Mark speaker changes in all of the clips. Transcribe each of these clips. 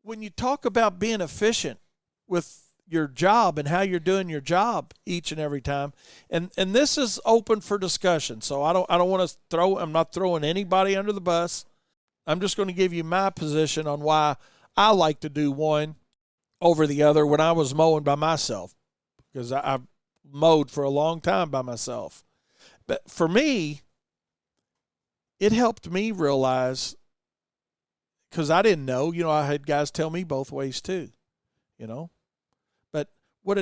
Speaker 1: when you talk about being efficient with your job and how you're doing your job each and every time, and this is open for discussion. So I don't want to I'm not throwing anybody under the bus. I'm just going to give you my position on why I like to do one over the other when I was mowing by myself, because I mowed for a long time by myself. But for me, it helped me realize, because I didn't know, I had guys tell me both ways too, you know. But what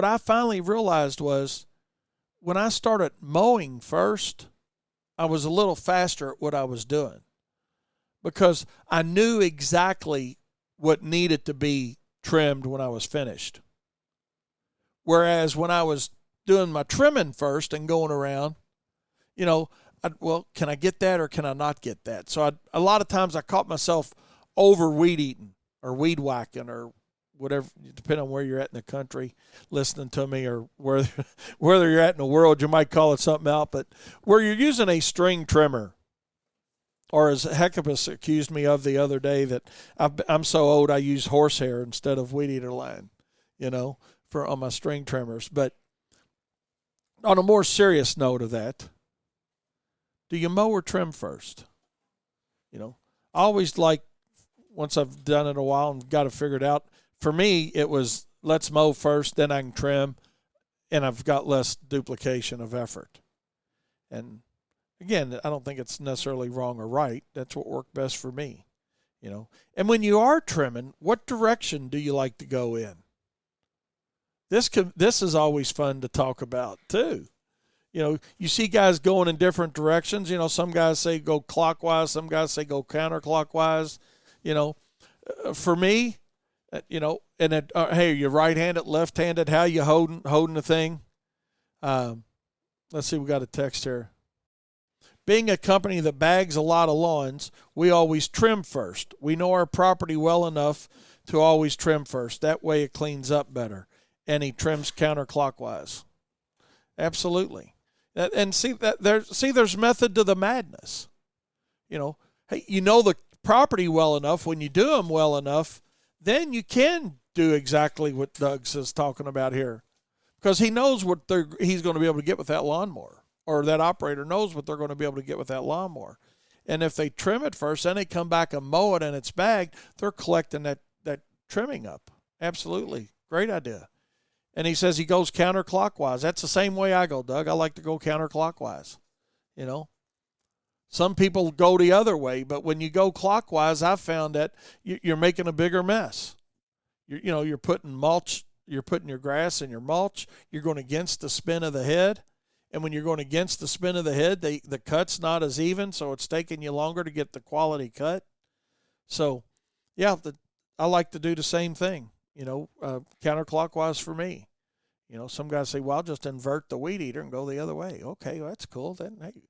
Speaker 1: I finally realized was when I started mowing first, I was a little faster at what I was doing because I knew exactly what needed to be trimmed when I was finished. Whereas when I was doing my trimming first and going around, can I get that or can I not get that? So a lot of times I caught myself over weed eating or weed whacking or whatever, depending on where you're at in the country listening to me, or whether you're at in the world, you might call it something else. But where you're using a string trimmer, or as Heckabus accused me of the other day, that I'm so old I use horsehair instead of weed eater line, on my string trimmers. But on a more serious note of that, do you mow or trim first? I always once I've done it a while and got it figured out, for me, it was let's mow first, then I can trim, and I've got less duplication of effort. And again, I don't think it's necessarily wrong or right. That's what worked best for me, And when you are trimming, what direction do you like to go in? This is always fun to talk about too. You see guys going in different directions. Some guys say go clockwise, some guys say go counterclockwise. For me, and hey, you're right-handed, left-handed. How you holding the thing? Let's see, we got a text here. Being a company that bags a lot of lawns, we always trim first. We know our property well enough to always trim first. That way it cleans up better. And he trims counterclockwise. Absolutely. And see that there's method to the madness. Hey, the property well enough. When you do them well enough, then you can do exactly what Doug's is talking about here, because he knows what he's going to be able to get with that lawnmower, or that operator knows what they're going to be able to get with that lawnmower. And if they trim it first, then they come back and mow it and it's bagged, they're collecting that trimming up. Absolutely. Great idea. And he says he goes counterclockwise. That's the same way I go, Doug. I like to go counterclockwise. Some people go the other way, but when you go clockwise, I've found that you're making a bigger mess. You're putting mulch, you're putting your grass in your mulch. You're going against the spin of the head. And when you're going against the spin of the head, the cut's not as even, so it's taking you longer to get the quality cut. So, yeah, I like to do the same thing. Counterclockwise for me. Some guys say, well, I'll just invert the weed eater and go the other way. Okay, well, that's cool. Then, hey,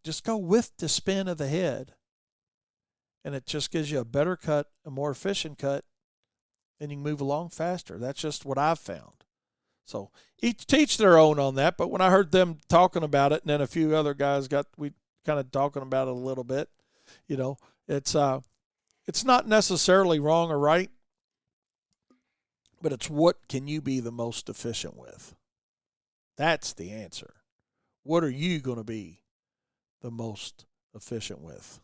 Speaker 1: just go with the spin of the head, and it just gives you a better cut, a more efficient cut, and you can move along faster. That's just what I've found. So each teach their own on that, but when I heard them talking about it, and then a few other guys we kind of talking about it a little bit, it's not necessarily wrong or right, but it's what can you be the most efficient with? That's the answer. What are you going to be the most efficient with?